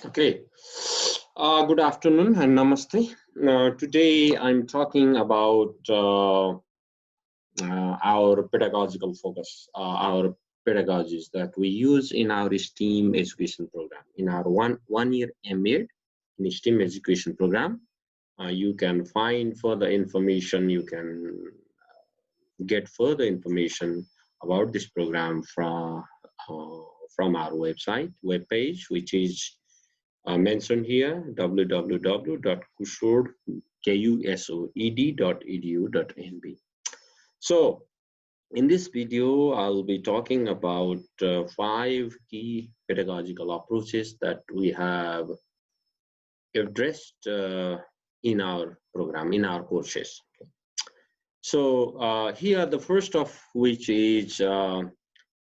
Okay. Good afternoon and namaste. Today I'm talking about our pedagogical focus, our pedagogies that we use in our STEAM education program. In our one year MA in STEAM education program, you can find further information. You can get further information about this program from our webpage, which is mentioned here, www.kusod.edu.nb. So in this video, I'll be talking about 5 key pedagogical approaches that we have addressed in our program, in our courses. So here, the first of which is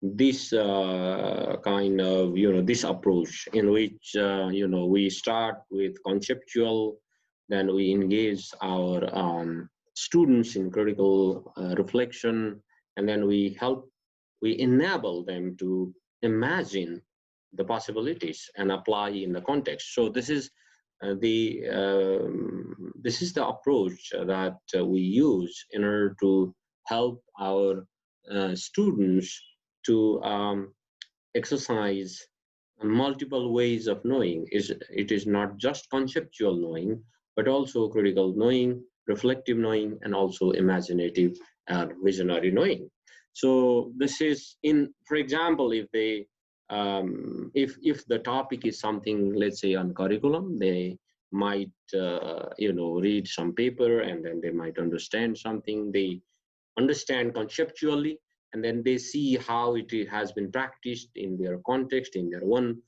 this kind of, this approach in which, we start with conceptual, then we engage our students in critical reflection, and then we enable them to imagine the possibilities and apply in the context. So this is the approach that we use in order to help our students to exercise multiple ways of knowing. It is not just conceptual knowing, but also critical knowing, reflective knowing, and also imaginative and visionary knowing. So this is for example, if they if the topic is something, let's say on curriculum, they might read some paper, and then they might understand something. They understand conceptually, and then they see how it has been practiced in their context, in their own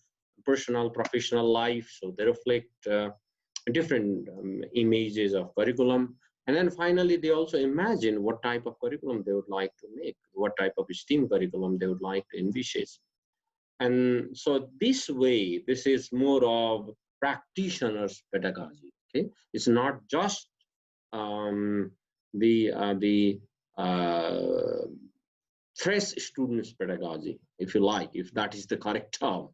personal, professional life. So they reflect different images of curriculum. And then finally, they also imagine what type of curriculum they would like to make, what type of STEAM curriculum they would like to envisage. And so this way, this is more of practitioners' pedagogy. Okay, it's not just the fresh students pedagogy, if you like, if that is the correct term.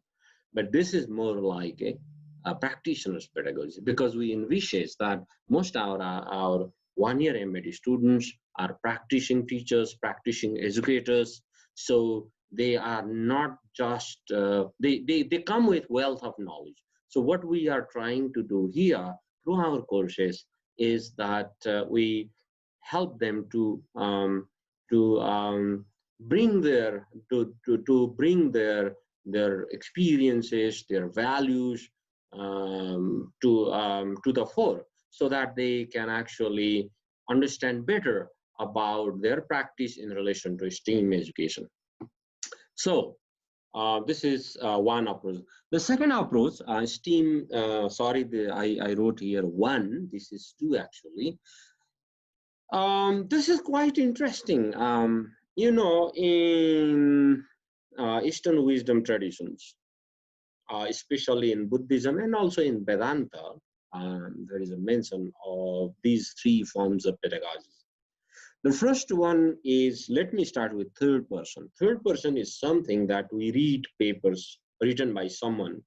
But this is more like a practitioner's pedagogy, because we envisage that most of our one-year MD students are practicing teachers, practicing educators. So they are not just, they come with wealth of knowledge. So what we are trying to do here through our courses is that we help them to bring their experiences, their values to the fore, so that they can actually understand better about their practice in relation to STEAM education. So this is one approach. The second approach, STEAM, I wrote here 1, this is 2 actually. This is quite interesting. In Eastern wisdom traditions, especially in Buddhism and also in Vedanta, there is a mention of these 3 forms of pedagogy. The first one is, let me start with third person. Third person is something that we read papers written by someone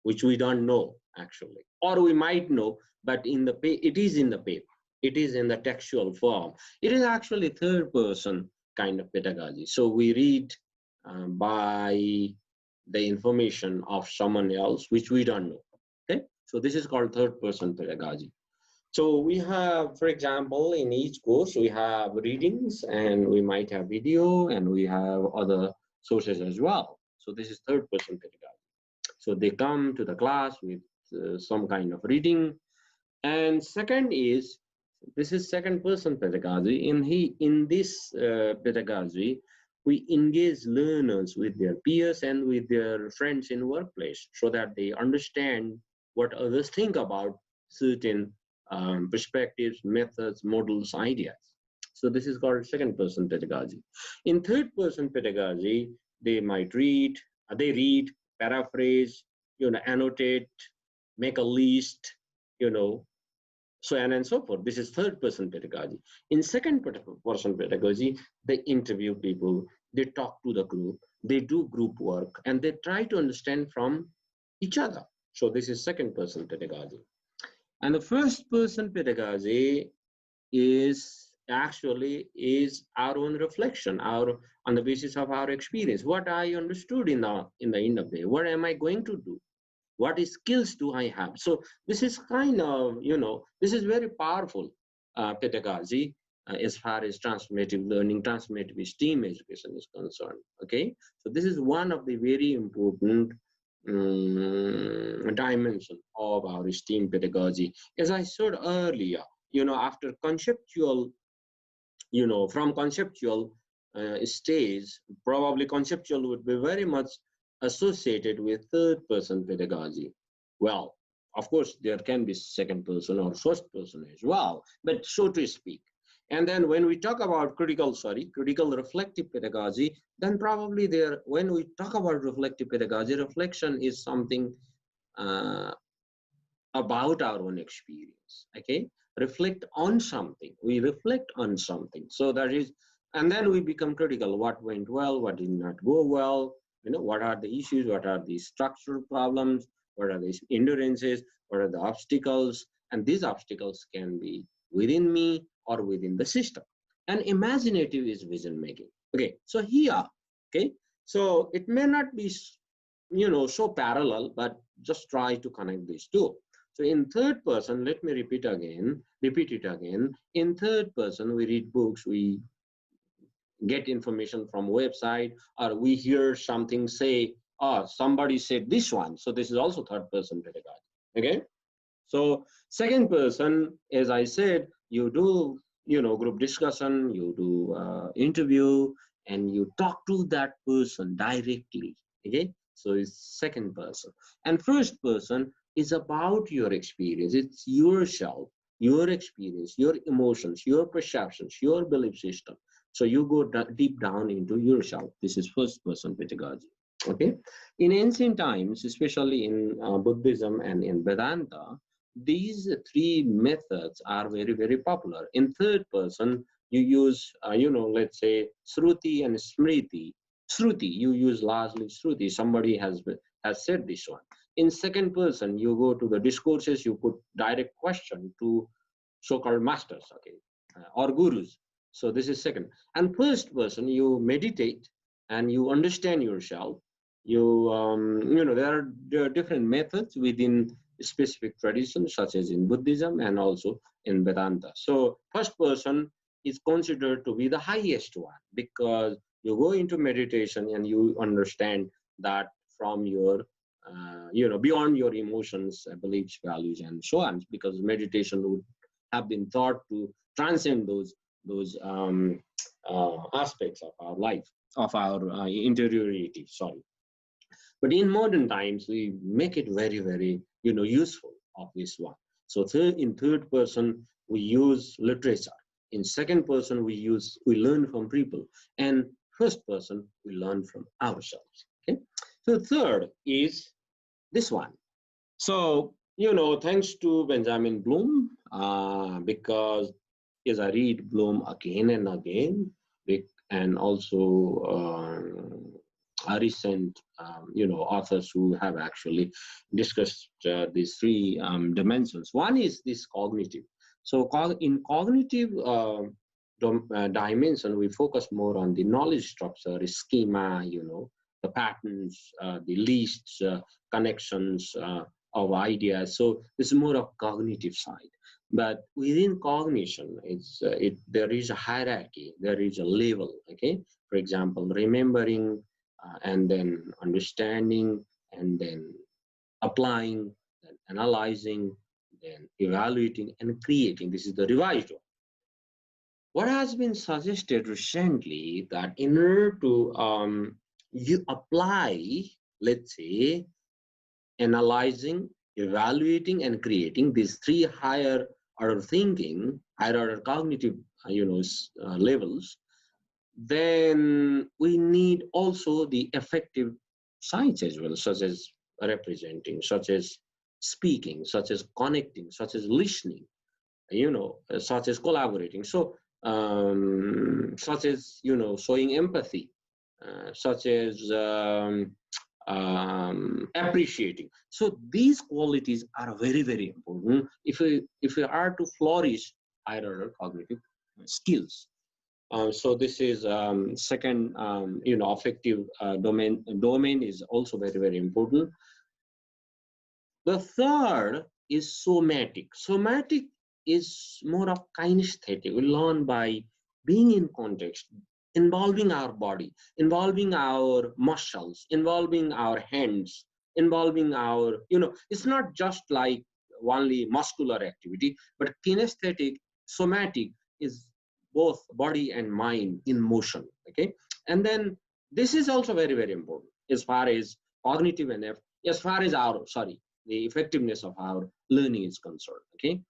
which we don't know actually, or we might know, but it is in the paper. It is in the textual form. It is actually third person kind of pedagogy. So we read by the information of someone else, which we don't know. Okay, so this is called third person pedagogy. So we have, for example, in each course, we have readings, and we might have video, and we have other sources as well. So this is third person pedagogy. So they come to the class with some kind of reading. And second is, this is second person pedagogy. In this pedagogy, we engage learners with their peers and with their friends in workplace, so that they understand what others think about certain perspectives, methods, models, ideas. So this is called second person pedagogy. In third person pedagogy, they might read, paraphrase, annotate, make a list, so on and so forth. This is third person pedagogy. In second person pedagogy, they interview people, they talk to the group, they do group work, and they try to understand from each other. So this is second person pedagogy. And the first person pedagogy is actually is our own reflection, our on the basis of our experience, what I understood in the end of the day, what am I going to do, what skills do I have. So this is kind of, this is very powerful pedagogy as far as transformative learning, transformative STEAM education is concerned. Okay, so this is one of the very important dimension of our STEAM pedagogy. As I said earlier, after conceptual, from conceptual stage, probably conceptual would be very much associated with third person pedagogy. Well, of course, there can be second person or first person as well, but so to speak. And then when we talk about critical reflective pedagogy, then probably when we talk about reflective pedagogy, reflection is something uh, about our own experience. Okay, reflect on something, we reflect on something, so that is, and then we become critical, what went well, what did not go well, what are the issues, what are the structural problems, what are the endurances, what are the obstacles, and these obstacles can be within me or within the system. And imaginative is vision making. Okay, so here, okay, so it may not be so parallel, but just try to connect these two. So in third person, let me repeat it again. In third person, we read books, we get information from website, or we hear something say, oh, somebody said this one. So this is also third person pedagogy. Okay. So second person, as I said, you do, group discussion, you do interview, and you talk to that person directly. Okay. So it's second person. And first person is about your experience. It's yourself, your experience, your emotions, your perceptions, your belief system. So you go deep down into yourself. This is first person pedagogy. Okay. In ancient times, especially in Buddhism and in Vedanta, these three methods are very, very popular. In third person, you use, let's say Shruti and Smriti. Shruti, you use largely Shruti. Somebody has said this one. In second person, you go to the discourses, you put direct question to so-called masters, okay, or gurus. So this is second. And first person, you meditate and you understand yourself. There are different methods within specific traditions, such as in Buddhism and also in Vedanta. So first person is considered to be the highest one, because you go into meditation and you understand that from your beyond your emotions, beliefs, values, and so on, because meditation would have been thought to transcend those aspects of our life, of our interiority. Sorry. But in modern times, we make it very, very, useful of this one. So in third person, we use literature. In second person, we learn from people. And first person, we learn from ourselves. Okay. So third is this one. So, thanks to Benjamin Bloom, because as I read Bloom again and again, and also recent, authors who have actually discussed these three dimensions. One is this cognitive. So in cognitive dimension, we focus more on the knowledge structure, schema, the patterns, the lists, connections of ideas. So this is more of cognitive side. But within cognition, there is a hierarchy, there is a level. Okay, for example, remembering, and then understanding, and then applying, then analyzing, then evaluating and creating. This is the revised one. What has been suggested recently that in order to you apply, let's say, analyzing, evaluating, and creating these three higher order thinking, higher order cognitive, levels, then we need also the affective science as well, such as representing, such as speaking, such as connecting, such as listening, such as collaborating. So, such as, showing empathy, such as appreciating. So these qualities are very, very important if we are to flourish higher order cognitive skills. So this is second, affective domain is also very, very important. The third is somatic. Somatic is more of kinesthetic. We learn by being in context, involving our body, involving our muscles, involving our hands, involving our, it's not just like only muscular activity, but kinesthetic, somatic is both body and mind in motion, okay? And then this is also very, very important as far as cognitive and as far as our, the effectiveness of our learning is concerned, okay?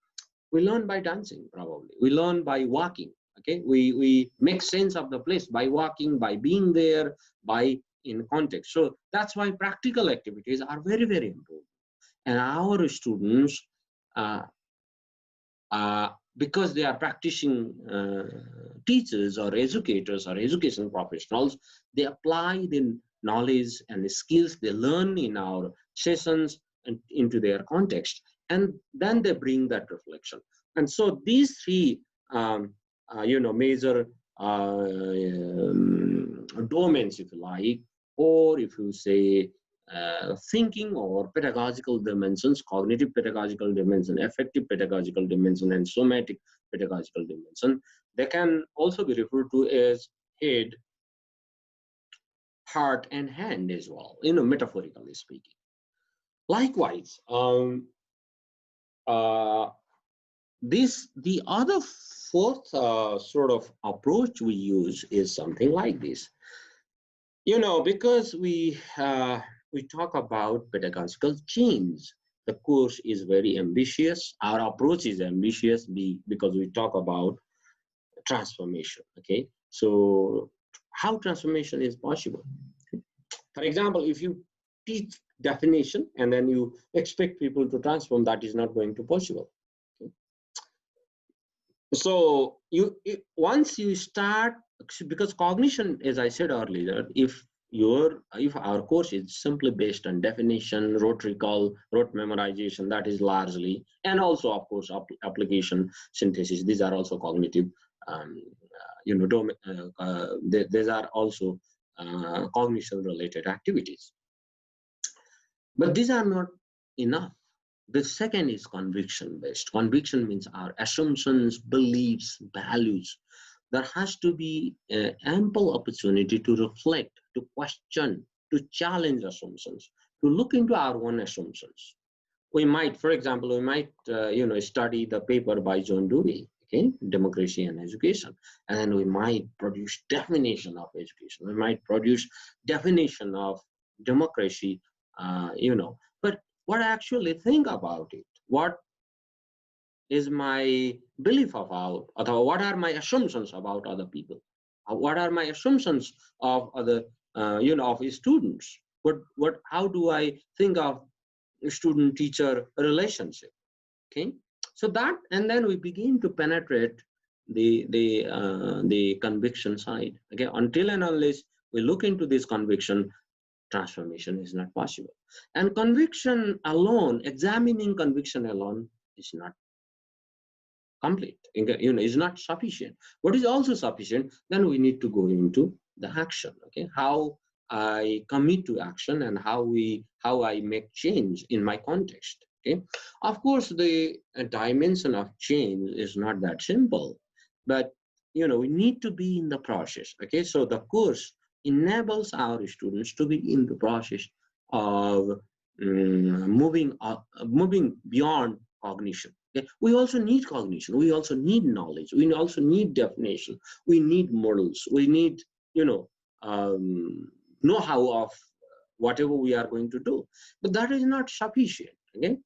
We learn by dancing, probably. We learn by walking, okay? We make sense of the place by walking, by being there, by in context. So that's why practical activities are very, very important. And our students, because they are practicing teachers or educators or education professionals, they apply the knowledge and the skills they learn in our sessions and into their context, and then they bring that reflection. And so these three major domains, if you like, or if you say thinking or pedagogical dimensions, cognitive pedagogical dimension, affective pedagogical dimension, and somatic pedagogical dimension, they can also be referred to as head, heart, and hand as well, metaphorically speaking. Likewise, the other fourth sort of approach we use is something like this. Because we talk about pedagogical change, the course is very ambitious. Our approach is ambitious because we talk about transformation, okay? So how transformation is possible? For example, if you teach definition and then you expect people to transform, that is not going to possible. Okay? So once you start, because cognition, as I said earlier, if our course is simply based on definition, rote recall, rote memorization, that is largely, and also of course application, synthesis, these are also cognitive, these are also cognition related activities. But these are not enough. The second is conviction based. Conviction means our assumptions, beliefs, values. There has to be ample opportunity to reflect, to question, to challenge assumptions, to look into our own assumptions. We might, for example, study the paper by John Dewey, okay, Democracy and Education, and then we might produce definition of education. We might produce definition of democracy, but what I actually think about it, what is my belief about, or what are my assumptions about other people? What are my assumptions of other, of students? How do I think of student-teacher relationship? Okay, so that, and then we begin to penetrate the conviction side. Okay, until and unless we look into this conviction, transformation is not possible. And conviction alone, examining conviction alone, is not complete, is not sufficient. What is also sufficient, then we need to go into the action, okay? How I commit to action and how I make change in my context, okay? Of course, the dimension of change is not that simple, but, we need to be in the process, okay? So the course enables our students to be in the process of moving beyond cognition. Okay? We also need cognition. We also need knowledge. We also need definition. We need models. We need, know-how of whatever we are going to do. But that is not sufficient. Okay?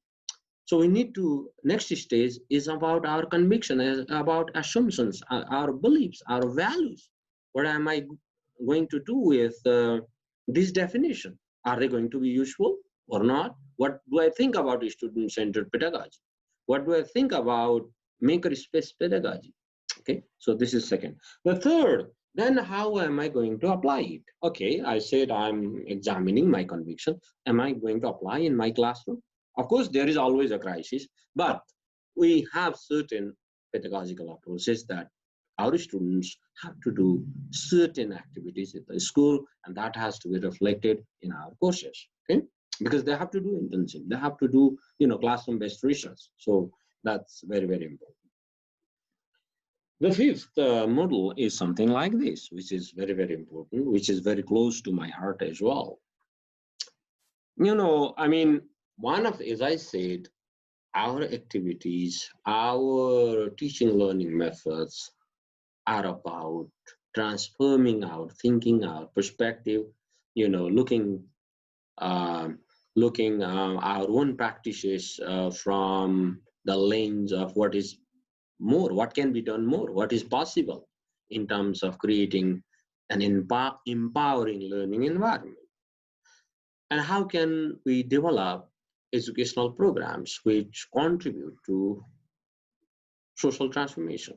So we need to, next stage is about our conviction, about assumptions, our beliefs, our values. What am I going to do with this definition? Are they going to be useful or not? What do I think about student-centered pedagogy? What do I think about maker space pedagogy? Okay, so this is second. The third then how am I going to apply it? Okay, I said I'm examining my conviction. Am I going to apply in my classroom? Of course, there is always a crisis, but we have certain pedagogical approaches that our students have to do certain activities at the school, and that has to be reflected in our courses. Okay, because they have to do internship, they have to do classroom-based research. So that's very, very important. The fifth model is something like this, which is very, very important, which is very close to my heart as well. I mean, one of, as I said, our activities, our teaching learning methods are about transforming our thinking, our perspective, looking, um, looking our own practices from the lens of what is more, what can be done more, what is possible in terms of creating an empowering learning environment. And how can we develop educational programs which contribute to social transformation,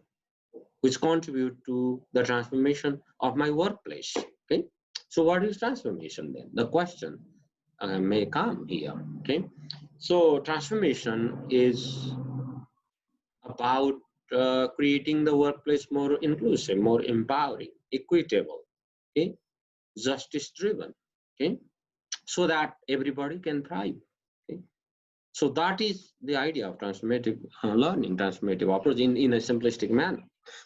which contribute to the transformation of my workplace. Okay, so what is transformation then? The question may come here. Okay, so transformation is about creating the workplace more inclusive, more empowering, equitable, okay, justice driven, okay, so that everybody can thrive. Okay, so that is the idea of transformative learning, transformative approach in a simplistic manner.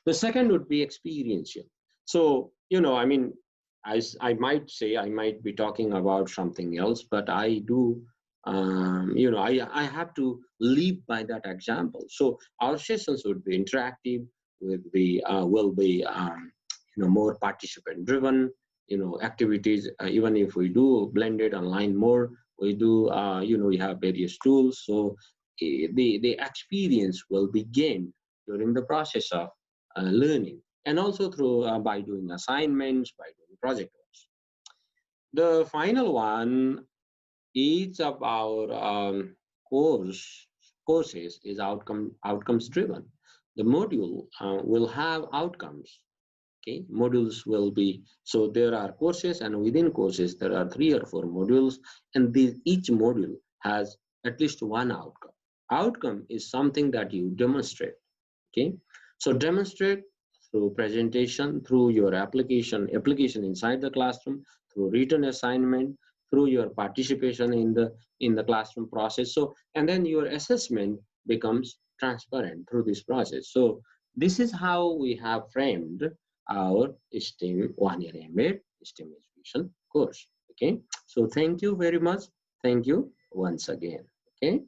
The second would be experiential. So, I mean, I might say I might be talking about something else, but I do, I have to live by that example. So our sessions would be interactive, will be, more participant driven, activities, even if we do blended online more, we do, we have various tools. So the experience will be gained during the process of learning, and also through by doing assignments, by doing project works. The final one, each of our courses is outcomes driven. The module will have outcomes. Okay, modules will be, so there are courses, and within courses there are 3 or 4 modules, and each module has at least one outcome. Outcome is something that you demonstrate. Okay, so demonstrate through presentation, through your application inside the classroom, through written assignment, through your participation in the classroom process. So, and then your assessment becomes transparent through this process. So this is how we have framed our STEM 1-year MA STEM education course. Okay, so thank you very much. Thank you once again. Okay.